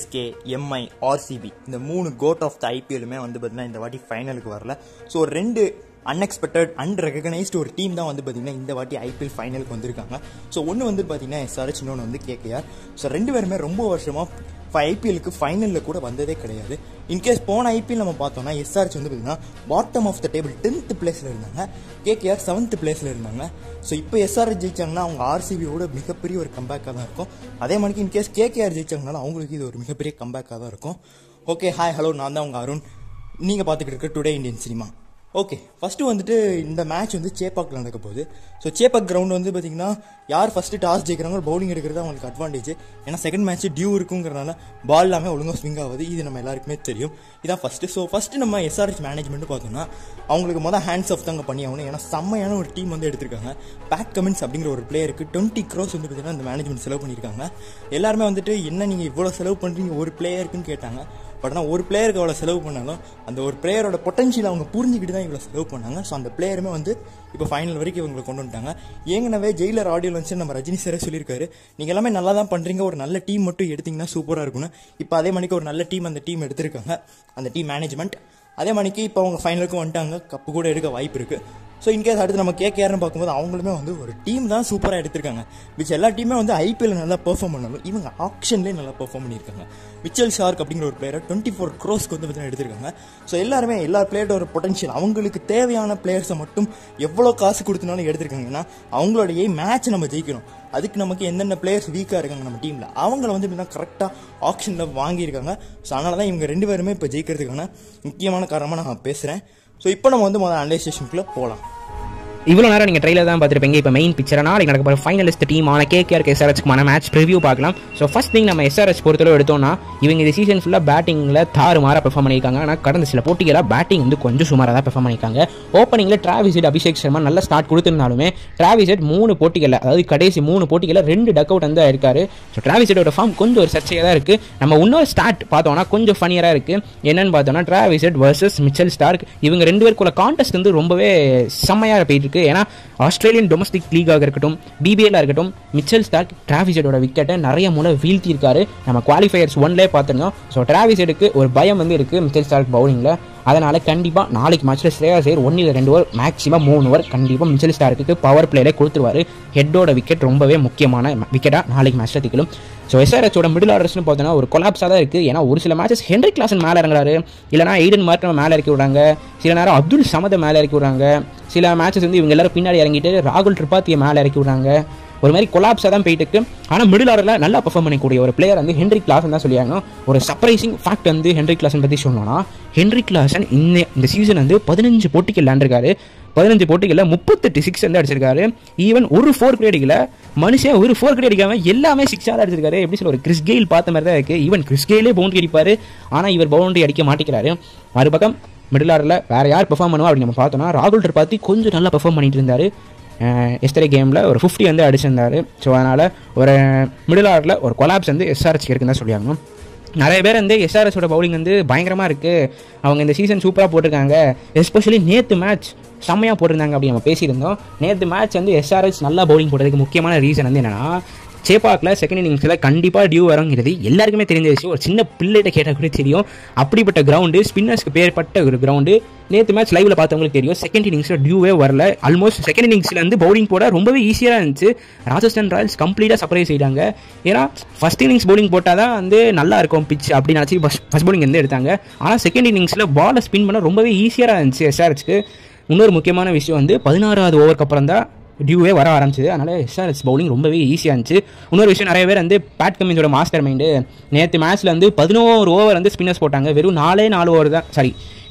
CSK, Mi, RCB இந்த 3 code of the ஐபிஎல்லுமே வந்து பார்த்தீங்கன்னா இந்த வாட்டி ஃபைனலுக்கு வரல. ஸோ 2 அன்எக்ஸ்பெக்டட் அன்ரெகனைஸ்டு ஒரு டீம் தான் வந்து பார்த்தீங்கன்னா இந்த வாட்டி ஐபிஎல் ஃபைனலுக்கு வந்திருக்காங்க. ஸோ ஒன்று வந்து பார்த்தீங்கன்னா எஸ்ஆர்ஹெச், இன்னொன்று வந்து கேகேஆர். ஸோ 2 பேருமே ரொம்ப வருஷமாக ஐபிஎலுக்கு ஃபைனலில் கூட வந்ததே கிடையாது. இன்கேஸ் போன ஐபிஎல் நம்ம பார்த்தோம்னா எஸ்ஆர்ஹெச் வந்து பார்த்தீங்கன்னா bottom of the table 10th பிளேஸில் இருந்தாங்க, கேகேஆர் 7th பிளேஸில் இருந்தாங்க. ஸோ இப்போ எஸ்ஆர்ஹெச் ஜெயிச்சாங்கன்னா அவங்க ஆர்சிபியோட மிகப்பெரிய ஒரு கம்பேக்காக தான் இருக்கும். அதே மாதிரி இன்கேஸ் கேகேஆர் ஜெயிச்சாங்கனாலும் அவங்களுக்கு இது ஒரு மிகப்பெரிய கம்பேக்காக தான் இருக்கும். ஓகே, ஹாய், ஹலோ, நான் தான் உங்கள் அருண். நீங்கள் பார்த்துக்கிட்டு இருக்க today Indian cinema. Okay, first வந்துட்டு இந்த மேட்ச் வந்து சேப்பாக்கில் நடக்க போகுது. ஸோ சேப்பாக் கிரவுண்ட் வந்து பார்த்தீங்கன்னா யார் ஃபஸ்ட்டு டாஸ் ஜெயிக்கிறாங்களோ பவுலிங் எடுக்கிறது அவங்களுக்கு அட்வான்டேஜ். ஏன்னா செகண்ட் மேட்ச் டியூ இருக்குங்கிறனால பால் எல்லாமே ஒழுங்காக ஸ்விங் ஆகுது. இது நம்ம எல்லாருக்குமே தெரியும். இதான் ஃபஸ்ட்டு. ஸோ ஃபஸ்ட்டு நம்ம எஸ்ஆர்ஹெச் மேனேஜ்மெண்ட்டு பார்த்தோம்னா அவங்களுக்கு ஹேண்ட்ஸ் ஆஃப் தாங்க பண்ணி ஆகணும். ஏன்னா செம்மையான ஒரு டீம் வந்து எடுத்திருக்காங்க. பேட் கமின்ஸ் அப்படிங்கிற ஒரு பிளேயருக்கு 20 crores வந்து பார்த்தீங்கன்னா இந்த மேனேஜ்மெண்ட் செலவு பண்ணியிருக்காங்க. எல்லாருமே வந்துட்டு என்ன நீங்கள் இவ்வளோ செலவு பண்ணுறீங்க ஒரு பிளேயருக்குன்னு கேட்டாங்க. பட் ஆனால் ஒரு பிளேயருக்கு அவ்வளோ செலவு பண்ணாலும் அந்த ஒரு பிளேயரோட பொட்டன்ஷியல் அவங்க புரிஞ்சுக்கிட்டு தான் இவ்வளோ செலவு பண்ணாங்க. ஸோ அந்த பிளேயருமே வந்து இப்போ ஃபைனல் வரைக்கும் இவங்களை கொண்டு வந்துட்டாங்க. ஏங்கனவே ஜெயிலர் ஆடியோ லான்ச்சு நம்ம ரஜினி சாரே சொல்லியிருக்காரு, நீங்கள் எல்லாமே நல்லா தான் பண்ணுறீங்க, ஒரு நல்ல டீம் மட்டும் எடுத்திங்கன்னா சூப்பராக இருக்கும்னு. இப்போ அதே மணிக்கு ஒரு நல்ல டீம் அந்த டீம் எடுத்திருக்காங்க, அந்த டீம் மேனேஜ்மெண்ட். அதே மணிக்கு இப்போ அவங்க ஃபைனலுக்கும் வந்துட்டாங்க, கப்பு கூட எடுக்க வாய்ப்பு இருக்குது. ஸோ இன்கேஸ் அடுத்து நம்ம கேகேஆர்னு பார்க்கும்போது அவங்களுமே வந்து ஒரு டீம் தான் சூப்பராக எடுத்திருக்காங்க. விச் எல்லா டீமே வந்து ஐபிஎல் நல்லா பெர்ஃபார்ம் பண்ணாலும் இவங்க ஆக்ஷன்லேயே நல்லா பெர்ஃபார்ம் பண்ணியிருக்காங்க. மிச்சல் ஷார்க் அப்படிங்கிற ஒரு பிளேயரை 24 crores வந்து பார்த்தீங்கன்னா எடுத்திருக்காங்க. ஸோ எல்லாருமே எல்லா பிளேயரோட ஒரு பொட்டன்ஷியல் அவங்களுக்கு தேவையான பிளேயர்ஸை மட்டும் எவ்வளோ காசு கொடுத்தனாலும் எடுத்திருக்காங்கன்னா அவங்களோடைய மேட்ச் நம்ம ஜெயிக்கணும். அதுக்கு நமக்கு எந்தெந்த பிளேயர்ஸ் வீக்காக இருக்காங்க நம்ம டீமில் அவங்கள வந்து இப்படி தான் கரெக்டாக ஆக்ஷனில் வாங்கியிருக்காங்க. ஸோ அதனால தான் இவங்க 2 பேருமே இப்போ ஜெயிக்கிறதுக்கான முக்கியமான காரணமாக நான் பேசுகிறேன். ஸோ இப்போ நம்ம வந்து முதல்ல அனலைசேஷனுக்குள்ளே போகலாம். இவ்வளோ நேரம் நீங்கள் ட்ரெயிலர் தான் பார்த்துருப்பீங்க. இப்போ மெயின் பிக்சர் நாளைக்கு நடக்க போகிற ஃபைனலிஸ்ட் டீமான கேகேஆர் எஸ்ஆர்ஹெச்க்குமான மேட்ச் ப்ரிவியூ பார்க்கலாம். ஸோ ஃபர்ஸ்ட் திங் நம்ம எஸ்ஆர்ஹெச் பொறுத்தளவு எடுத்தோம்னா இவங்க இந்த சீசன் ஃபுல்லாக பேட்டிங்கில் தாறுமாறாக பெர்ஃபார்ம் பண்ணியிருக்காங்க. ஆனால் கடந்த சில போட்டிகளாக பேட்டிங் வந்து கொஞ்சம் சுமாராக தான் பெர்ஃபார்ம் பண்ணியிருக்காங்க. ஓப்பனிங்கில் டிராவிஸ் ஹெட், அபிஷேக் சர்மா நல்ல ஸ்டார்ட் கொடுத்துருந்தாலுமே டிராவிஸ் ஹெட் 3 போட்டிகளில், அதாவது கடைசி 3 போட்டிகளில் 2 டக் அவுட் வந்து இருக்காரு. ஸோ டிராவிஸ் ஹெட்டோட ஃபார்ம் கொஞ்சம் ஒரு சர்ச்சையாக தான் இருக்குது. நம்ம இன்னொரு ஸ்டார்ட் பார்த்தோம்னா கொஞ்சம் ஃபனியராக இருக்குது. என்னன்னு பார்த்தோம்னா Travis head versus Mitchell Stark, இவங்க 2 பேருக்குள்ள கான்டெஸ்ட் வந்து ரொம்பவே செம்மையாக போயிட்டு இருக்கு. ஏன்னா ஆஸ்திரேலியன் டொமஸ்டிக் லீகாக இருக்கட்டும், பிபிஎல்லாக இருக்கட்டும், மிச்சல் ஸ்டார்க் டிராவிஸ் ஹெட்டோட விக்கெட்டை நிறைய முறை வீழ்த்தி இருக்காரு. நம்ம குவாலிஃபயர்ஸ் 1லே பார்த்துருந்தோம். ஸோ டிராவிஸ் ஹெட்டுக்கு ஒரு பயம் வந்து இருக்குது மிச்சல் ஸ்டார்க் பவுலிங்கில். அதனால் கண்டிப்பாக நாளைக்கு மேட்ச்சில் ஸ்ரேயாஸ் ஐயர் 1 இல்ல 2 ஓவர் மேக்ஸிமம் 3 ஓவர் கண்டிப்பாக மிச்சல் ஸ்டார்க்கு பவர் பிளேலே கொடுத்துருவார். ஹெட்டோட விக்கெட் ரொம்பவே முக்கியமான விக்கெட்டாக நாளைக்கு மேட்ச்சில் திக்கலும். ஸோ எஸ்ஆர்ஹெச்சோட மிடில் ஆர்டர்ஸ்னு பார்த்தோன்னா ஒரு கொலாப்ஸாக தான் இருக்குது. ஏன்னா ஒரு சில மேட்சஸ் ஹென்ரி கிளாசன் மேலே இறங்குறாரு, இல்லைனா எய்டன் மார்டன் மேலே இறக்கி விடுறாங்க, சில நேரம் அப்துல் சமதை மேலே இறக்கி விடுறாங்க, சில மேட்சஸ் வந்து இவங்க எல்லாரும் பின்னாடி இறங்கிட்டு ராகுல் திரிபாத்தியை மேலே இறக்கி விடுறாங்க. ஒரு மாதிரி கொலாப்ஸாக தான் போயிட்டு இருக்கு. ஆனால் மிடில் ஆர்டரில் நல்லா பெர்ஃபார்ம் பண்ணக்கூடிய ஒரு பிளேயர் வந்து ஹென்ரி கிளாசன் தான் சொல்லியாங்க. ஒரு சர்ப்ரைசிங் ஃபேக்ட் வந்து ஹென்ரி கிளாசன் பற்றி சொல்லணும்னா ஹென்ரி கிளாசன் இந்த சீசன் வந்து 15 போட்டிகள் விளையாண்டுருக்காரு. 15 போட்டிகளில் 38 6 வந்து அடிச்சிருக்காரு. ஈவன் ஒரு 4 கிரேடியில் மனுஷன் ஒரு 4 கிரேட் அடிக்காமல் எல்லாமே 6 அடிச்சிருக்காரு. எப்படி சொல்ல, ஒரு கிறிஸ் கெயில் பார்த்த மாதிரி தான் இருக்குது. ஈவன் கிறிஸ் கெயிலே பவுண்டரி அடிப்பார், ஆனால் இவர் பவுண்டரி அடிக்க மாட்டேங்கிறாரு. மறுபக்கம் மிடில் ஆர்டரில் வேறு யார் பெர்ஃபார்ம் பண்ணுவா அப்படின்னு நம்ம பார்த்தோம்னா ராகுல் திரிபாத்தி கொஞ்சம் நல்லா பெர்ஃபார்ம் பண்ணிட்டு இருந்தார். எஸ்டர்டே கேமில் ஒரு 50 வந்து அடிச்சிருந்தார். ஸோ அதனால் ஒரு மிடில் ஆர்டரில் ஒரு கொலாப்ஸ் வந்து எஸ்ஆர்ஹெச்க்கு இருக்குன்னு தான் சொல்லியாங்க. நிறைய பேர் வந்து எஸ்ஆர்ஹெச்சோட பவுலிங் வந்து பயங்கரமாக இருக்குது, அவங்க இந்த சீசன் சூப்பராக போட்டிருக்காங்க, எஸ்பெஷலி நேற்று மேட்ச் செம்மையாக போட்டிருந்தாங்க அப்படி நம்ம பேசியிருந்தோம். நேற்று மேட்ச் வந்து எஸ்ஆர்ஹெச் நல்லா பவுலிங் போட்டதுக்கு முக்கியமான ரீசன் வந்து என்னென்னா சேப்பாக்கில் செகண்ட் இன்னிங்ஸில் கண்டிப்பாக டியூ வருங்கிறது எல்லாருக்குமே தெரிஞ்ச விஷயம். ஒரு சின்ன பிள்ளைகிட்ட கேட்டால் கூட தெரியும். அப்படிப்பட்ட கிரவுண்டு, ஸ்பின்னர்ஸ்க்கு பேர்பட்ட ஒரு கிரவுண்டு. நேற்று மேட்ச் லைவில் பார்த்தவங்களுக்கு தெரியும், செகண்ட் இன்னிங்ஸில் டியூவே வரல. ஆல்மோஸ்ட் செகண்ட் இன்னிங்ஸில் வந்து பவுலிங் போட ரொம்பவே ஈஸியாக இருந்துச்சு. ராஜஸ்தான் ராயல்ஸ் கம்ப்ளீட்டாக சர்ப்ரைஸ் செய்தாங்க. ஏன்னா ஃபஸ்ட் இன்னிங்ஸ் பவுலிங் போட்டால் தான் வந்து நல்லா இருக்கும் பிச் அப்படின்னு நினச்சி ஃபஸ்ட் பவுலிங் வந்து எடுத்தாங்க. ஆனால் செகண்ட் இன்னிங்ஸில் பாலை ஸ்பின் பண்ண ரொம்பவே ஈஸியாக இருந்துச்சு எஸ்ஆர்ஹெச்க்கு. இன்னொரு முக்கியமான விஷயம் வந்து 16வது ஓவருக்கு அப்புறம் தான் டியூவே வர ஆரம்பிச்சது. அதனால் எஸ்ஆர்ஹெச் பவுலிங் ரொம்பவே ஈஸியாக இருந்துச்சு. இன்னொரு விஷயம், நிறைய பேர் வந்து பேட் கமின்ஸோட மாஸ்டர் மைண்டு நேற்று மேட்ச்சில் வந்து 11 ஓவர் வந்து ஸ்பின்னர்ஸ் போட்டாங்க, வெறும் 4 ஓவர் தான், சாரி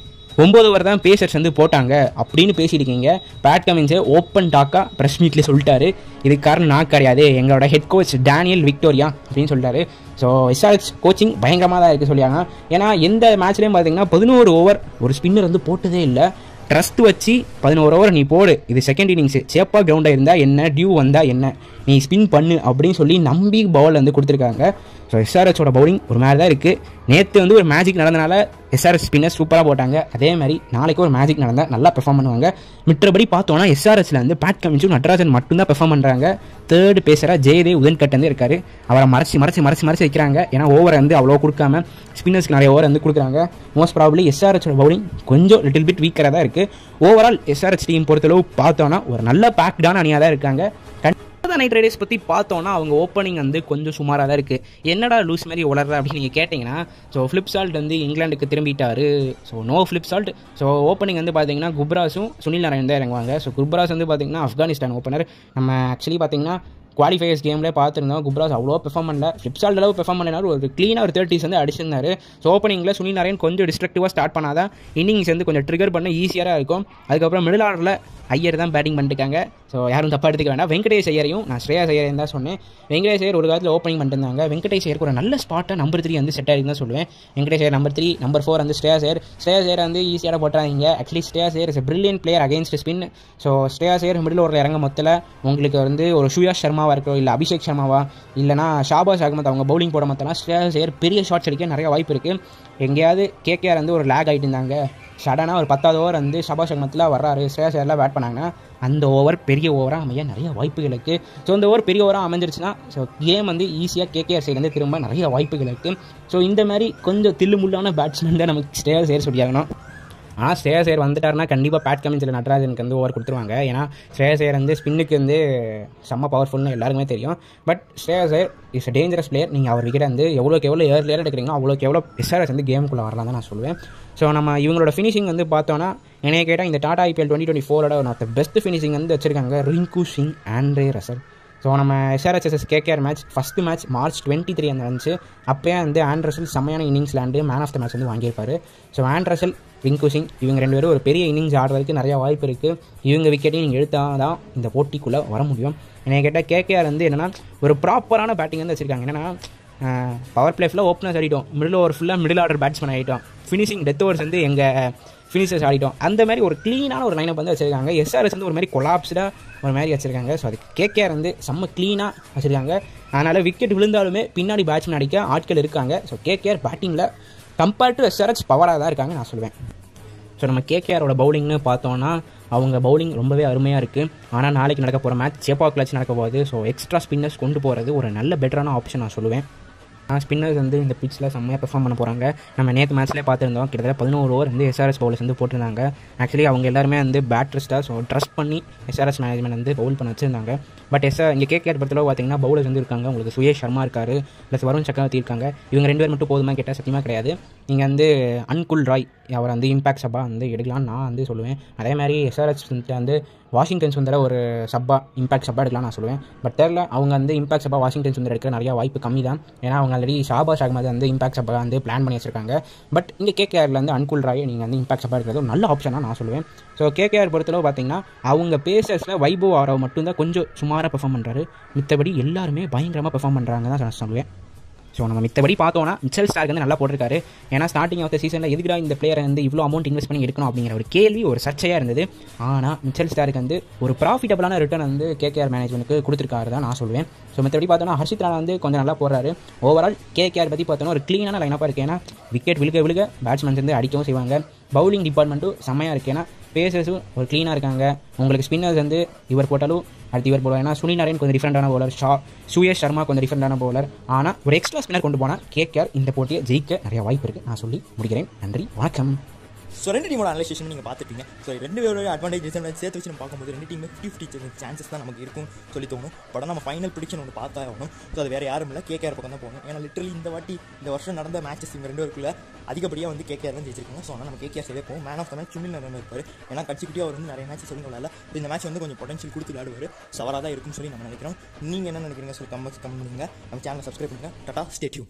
9 ஓவர் தான் பேசர்ஸ் வந்து போட்டாங்க அப்படின்னு பேசியிருக்கீங்க. பேட் கமின்ஸை ஓப்பன் டாக்காக ப்ரெஸ் மீட்லேயே சொல்லிட்டாரு, இதுக்கு காரணம் நான் கிடையாது, எங்களோட ஹெட் கோச் டேனியல் விக்டோரியா அப்படின்னு சொல்லிட்டாரு. ஸோ எஸ்ஆர்ஹெச் கோச்சிங் பயங்கரமாக தான் இருக்குது சொல்லியாங்க. ஏன்னா எந்த மேட்ச்லேயும் பார்த்தீங்கன்னா 11 ஓவர் ஒரு ஸ்பின்னர் வந்து போட்டதே இல்லை. ட்ரஸ்ட் வச்சு 11 ஓவர் நீ போடு, இது செகண்ட் இன்னிங்ஸு, சேப்பாக கிரவுண்டாக இருந்தால் என்ன, டியூ வந்தால் என்ன, நீ ஸ்பின் பண்ணு அப்படின்னு சொல்லி நம்பி பவுல் வந்து கொடுத்துருக்காங்க. ஸோ எஸ்ஆர்ஹெச்சோட பவுலிங் ஒரு மாதிரி தான் இருக்குது. நேற்று வந்து ஒரு மேஜிக் நடந்தனால எஸ்ஆர்ஹெச் ஸ்பின்னர் சூப்பராக போட்டாங்க. அதே மாதிரி நாளைக்கு ஒரு மேஜிக் நடந்தால் நல்லா பெர்ஃபார்ம் பண்ணுவாங்க. மிற்றபடி பார்த்தோன்னா எஸ்ஆர்ஹெச்சில் வந்து பேட் கமின்ஸும் நட்ராஜன் மட்டும்தான் பெர்ஃபார்ம் பண்ணுறாங்க. தேர்டு பேசராக ஜெயதேவ் உதன்கட் வந்து இருக்காரு. அவரை மறைச்சி வைக்கிறாங்க. ஏன்னா ஓவர் வந்து அவ்வளோ கொடுக்காம ஸ்பின்னர்ஸ்க்கு நிறைய ஓவர் வந்து கொடுக்குறாங்க. மோஸ்ட் ப்ராபப்லி எஸ்ஆர்ஹெச்சோட பவுலிங் கொஞ்சம் லிட்டில் பிட் வீக்கராக தான் இருக்குது. ஓவரால் எஸ்ஆர்ஹெச் டீம் பொறுத்தளவு பார்த்தோன்னா ஒரு நல்ல பேக்டான அணியாக தான் இருக்காங்க. நைட் ரைடர்ஸ் பற்றி பார்த்தோன்னா அவங்க ஓப்பனிங் வந்து கொஞ்சம் சுமாராக தான் இருக்குது. என்னடா லூஸ் மாதிரி உளர்ற அப்படின்னு நீங்கள் கேட்டிங்கன்னா, ஸோ ஃப்ளிப்சால்ட் வந்து இங்கிலாந்துக்கு திரும்பிட்டாரு. So no Phil Salt. So opening வந்து பார்த்தீங்கன்னா குப்ராஸும் சுனில் நாராயண் தான் இறங்குவாங்க. ஸோ குப்ராஸ் வந்து பார்த்தீங்கன்னா ஆப்கானிஸ்தான் ஓப்பனர். நம்ம ஆக்சுவலி பார்த்தீங்கன்னா குவாலிஃபயர்ஸ் கேமில் பார்த்துருந்தோம். குப்ராஸ் அவ்வளோ பெர்ஃபார்ம் பண்ணல. ஃப்ளிப்சால்ட் அளவு பெர்ஃபார்ம் பண்ணினார். ஒரு க்ளீனாக ஒரு 30s வந்து அடிச்சிருந்தார். ஸோ ஓப்பனிங்கில் சுனில் நாராயண் கொஞ்சம் டிஸ்ட்ரக்டிவாக ஸ்டார்ட் பண்ணாதான் இன்னிங்ஸ் வந்து கொஞ்சம் ட்ரிகர் பண்ண ஈஸியாக இருக்கும். அதுக்கப்புறம் மிடில் ஆர்டரில் ஐயர் தான் பேட்டிங் பண்ணிட்டுருக்காங்க. ஸோ யாரும் தப்பாக எடுத்துக்க வேண்டாம். வெங்கடேஷ் ஐயரையும் நான் ஸ்ரேயாஸ் ஐயரையும் தான் சொன்னேன். வெங்கடேஷ் ஐயர் ஒரு காலத்தில் ஓப்பனிங் பண்ணிருந்தாங்க. வெங்கடேஷ் ஐயருக்கு ஒரு நல்ல ஸ்பாட்டை நம்பர் 3 வந்து செட் ஆகிருக்குன்னு தான் சொல்லுவேன். வெங்கடேஷ் ஐயர் நம்பர் 3, நம்பர் 4 வந்து ஸ்ரேயாஸ் ஐயர் வந்து ஈஸியாக போட்டாங்க. Actually Shreyas Iyer is brilliant player against spin. So Shreyas Iyer middle ஓவரில் இறங்க மொத்தத்தில் உங்களுக்கு வந்து ஒரு சுயாஷ் சர்மாவாக இருக்கோ இல்லை அபிஷேக் சர்மாவா இல்லைனா ஷாபாஸ் அகமத் அவங்க பவுலிங் போட மொத்தலாம் ஸ்ரேயாஸ் ஐயர் பெரிய ஷாட்ஸ் அடிக்க நிறைய வாய்ப்பு இருக்குது. எங்கேயாவது கேகேஆர் வந்து ஒரு லேக் ஆகிட்டு இருந்தாங்க. சடனாக ஒரு 10வது ஓவர் வந்து ஷபாஷ் அகமத்தில் வர்றாரு, ஸ்ரேயாஸ் ஐயர்லாம் பேட் பண்ணாங்கன்னா அந்த ஓவர் பெரிய ஓவராக அமைய நிறைய வாய்ப்புகள் இருக்குது. ஸோ இந்த ஓவர் பெரிய ஓவராக அமைஞ்சிருச்சுன்னா ஸோ கேம் வந்து ஈஸியாக கேகேஆர் சைட்லேருந்து திரும்ப நிறைய வாய்ப்புகள் இருக்குது. ஸோ இந்த மாதிரி கொஞ்சம் தில்லுமுள்ளான பேட்ஸ்மேன் தான் நமக்கு ஸ்ரேயாஸ் ஐயர் சொல்லியாகணும். ஆனால் ஸ்ரேயாஸ் ஐயர் வந்துட்டாருன்னா கண்டிப்பாக பேட் கமின்ஸில் நட்ராஜனுக்கு வந்து ஓவர் கொடுத்துருவாங்க. ஏன்னா ஸ்ரேயாஸ் ஐயர் வந்து ஸ்பின்னுக்கு வந்து செம்ம பவர்ஃபுல்னு எல்லாருக்குமே தெரியும். But Shreyas Iyer is a dangerous player. நீங்கள் அவர் விக்கெட் வந்து எவ்வளோக்கு எவ்வளோ ஏர்லியராக எடுக்கிறீங்களோ அவ்வளோக்கு எவ்வளோ எஸ்ஆர்எஸ் வந்து கேமுக்குள்ளே வரலாம் தான் நான் சொல்லுவேன். ஸோ நம்ம இவங்களோட ஃபினிஷிங் வந்து பார்த்தோன்னா என்னைய கேட்டால் இந்த Tata IPL 2024 one of the best finishing வந்து வச்சிருக்காங்க Rinku Singh, Andre Russell. So நம்ம SRH vs KKR match first match March 23 அந்த வந்துச்சு. அப்போயே வந்து ஆண்ட்ரசல் செம்மையான இன்னிங்ஸ் விளாண்டு மேன் ஆஃப் த மேட்ச் வந்து வாங்கியிருப்பார். ஸோ ஆண்ட்ரசல், ரிங்கு சிங் இவங்க 2 பேரும் ஒரு பெரிய இன்னிங்ஸ் ஆடுறதுக்கு நிறையா வாய்ப்பு இருக்குது. இவங்க விக்கெட்டையும் நீங்கள் எடுத்தால் தான் இந்த போட்டிக்குள்ளே வர முடியும். என்னை கேட்டால் கேகேஆர் வந்து என்னென்னா ஒரு ப்ராப்பரான பேட்டிங் வந்து வச்சுருக்காங்க. என்னென்னா பவர் பிளே ஃபுல்லாக ஓப்பனர்ஸ் ஆடிட்டோம், மிடில் ஓவர் ஃபுல்லாக மிடில் ஆர்டர் பேட்ஸ்மேன் ஆகிட்டோம், ஃபினிஷிங் டெத் ஓவர்ஸ் வந்து எங்கள் ஃபினிஷர்ஸ் ஆடிட்டோம். அந்த மாதிரி ஒரு க்ளீனான ஒரு லைனப் வந்து வச்சுருக்காங்க. எஸ்ஆர்எஸ் வந்து ஒரு மாதிரி கொலாப்ஸ்டாக ஒரு மாதிரி வச்சுருக்காங்க. ஸோ அதுக்கு கேகேஆர் வந்து செம்ம க்ளீனாக வச்சுருக்காங்க. அதனால் விக்கெட் விழுந்தாலுமே பின்னாடி பேட்ஸ்மேன் அடிக்க ஆட்கள் இருக்காங்க. ஸோ கேகேஆர் பேட்டிங்கில் கம்பேர்ட் டு எஸ்ஆர்எச் பவராக தான் இருக்காங்க நான் சொல்லுவேன். ஸோ நம்ம கேகேஆரோட பவுலிங்னு பார்த்தோன்னா அவங்க பவுலிங் ரொம்பவே அருமையாக இருக்குது. ஆனால் நாளைக்கு நடக்க போகிற மேட்ச் சேப்பாக் கிளச் நடக்க போகுது. ஸோ எக்ஸ்ட்ரா ஸ்பின்னர்ஸ் கொண்டு போகிறது ஒரு நல்ல பெட்டரான ஆப்ஷன் நான் சொல்லுவேன். ஸ்பின்னர்ஸ் வந்து இந்த பிச்சில் செம்மையாக பெர்ஃபார்ம் பண்ண போகிறாங்க. நம்ம நேற்று மேட்ச்லேயே பார்த்துருந்தோம். கிட்டத்தட்ட 11 ஓவர் வந்து எஸ்ஆர்எஸ் பவுலர்ஸ் வந்து போட்டிருந்தாங்க. ஆக்சுவலி அவங்க எல்லாருமே வந்து பேட்ரிஸ்டாக ஸோ ட்ரஸ்ட் பண்ணி எஸ்ஆர்எஸ் மேனேஜ்மெண்ட் வந்து பவுல் பண்ண வச்சுருந்தாங்க. பட் இங்கே கேகேஆர் பொறுத்தளவு பார்த்தீங்கன்னா பவுலர்ஸ் வந்து இருக்காங்க. உங்களுக்கு சுயேஷ் சர்மா இருக்காரு, ப்ளஸ் வருண் சக்கரவர்த்தி இருக்காங்க. இவங்க 2 பேர் மட்டும் போதுமா கேட்டால் சத்தியமாக கிடையாது. நீங்கள் வந்து அன்குல் ராய் அவர் வந்து இம்பாக்ட் சப்பா வந்து எடுக்கலாம்னு நான் வந்து சொல்லுவேன். அதே மாதிரி எஸ்ஆர்எஸ் வந்து வாஷிங்டன் சுந்தர ஒரு சப்பா இம்பாக்ட் சப்பா எடுக்கலாம் நான் சொல்லுவேன். பட் தெரியல அவங்க வந்து இம்பாக்ட் சப்பா வாஷிங்டன் சுந்தர் எடுக்கிற நிறையா வாய்ப்பு கம்மி தான். ஏன்னா அவங்க ஆல்ரெடி ஷாபாஷ் அகமது வந்து இம்பாக்ட் சப்பா வந்து பிளான் பண்ணி வச்சிருக்காங்க. பட் இங்கே கேகேஆரில் வந்து அன்குல் ராயை நீங்கள் வந்து இம்பாக்ட் சப்பா எடுக்கிறது ஒரு நல்ல ஆப்ஷனாக நான் சொல்லுவேன். ஸோ கேகேஆர் பொறுத்தளவு பார்த்தீங்கன்னா அவங்க பேசர்ஸில் வைபவ் ஆரவ் மட்டும்தான் கொஞ்சம் சுமாராக பெர்ஃபார்ம் பண்ணுறாரு. மித்தபடி எல்லாருமே பயங்கரமாக பெர்ஃபார்ம் பண்ணுறாங்க தான் நான் சொல்லுவேன். ஸோ நம்ம மித்தபடி பார்த்தோன்னா மிச்சல் ஸ்டார்க் வந்து நல்லா போட்டிருக்காரு. ஏன்னா ஸ்டார்டிங் ஆஃப் த சீசனில் எதுக்குடா இந்த பிளேயரை வந்து இவ்வளோ அமௌண்ட் இன்வெஸ்ட் பண்ணி எடுக்கணும் அப்படிங்கிற ஒரு கேள்வி ஒரு சர்ச்சையாக இருந்தது. ஆனால் மிச்சல் ஸ்டார்க்கு வந்து ஒரு ப்ராஃபிட்டபிளான ரிட்டர்ன் வந்து கேகேஆர் மேனேஜ்மெண்ட்டுக்கு கொடுத்துருக்காரு தான் நான் சொல்லுவேன். ஸோ மற்றபடி பார்த்தோன்னா ஹர்ஷித் ராணா வந்து கொஞ்சம் நல்லா போடுறாரு. ஓவரால் கேகேஆர் பற்றி பார்த்தோன்னா ஒரு க்ளீனான லைனப்பாக இருக்குது. ஏன்னா விக்கெட் விழுக பேட்ஸ்மேன்ஸ் வந்து அடிக்கவும் செய்வாங்க. பவுலிங் டிபார்ட்மெண்ட்டும் செம்மையாக இருக்குது. ஏன்னா பேசர்ஸும் ஒரு க்ளீனாக இருக்காங்க. உங்களுக்கு ஸ்பின்னர்ஸ் வந்து இவர் போட்டாலும் அடுத்து இவர் போடுவார். ஏன்னா சுனில் நாராயண் கொஞ்சம் டிஃப்ரெண்டான பவுலர், சுயேஷ் சர்மா கொஞ்சம் டிஃப்ரெண்டான பவுலர். ஆனால் ஒரு எக்ஸ்ட்ரா ஸ்பின்னர் கொண்டு போனால் கேகேஆர் இந்த போட்டியை ஜெயிக்க நிறைய வாய்ப்பு இருக்குது நான் சொல்லி முடிக்கிறேன். நன்றி, வணக்கம். ஸோ 2 டீமோட அனலைசேஷன் நீங்கள் பார்த்துப்பீங்க. ஸோ 2 பேரோட அட்வான்டேஜ் டிஸ்அட்வான்டேஜ் சேர்த்து வச்சு நம்ம பார்க்கும்போது 2 டீம் 50-50 சான்சஸ் தான் நமக்கு இருக்கும் சொல்லி தோணும். பட் நம்ம ஃபைனல் ப்ரிடிக்ஷன் ஒன்று பார்த்தா ஆகணும். ஸோ அது வேறு யாரும் இல்லை, கேகேஆர் பக்கம் தான் போகணும். ஏன்னா லிட்டரலி இந்த வருஷம் நடந்த மேட்சஸ் இவங்க 2 பேருக்குள்ள அதிகப்படியாக வந்து கேகேஆர் தான் ஜெயிச்சிருக்காங்க. ஸோ ஆனால் நம்ம கேகேஆர் சைடே போகும். Man of the match Sunil Narine இருப்பார். ஏன்னா கட்சிக்குட்டியாக அவர் வந்து நிறைய மேட்ச் சொல்லுங்க விளையாடல. இந்த மேட்ச் வந்து கொஞ்சம் பொட்டன்ஷியல் கொடுத்து விளையாடுவார். சவராக தான் இருக்குன்னு சொல்லி நம்ம நினைக்கிறோம். நீங்கள் என்ன நினைக்கிறீங்க சொல்லி கமெண்ட் பண்ணுங்க. நம்ம சேனலை சப்ஸ்கிரைப் பண்ணுங்கள். Tata, stay tune.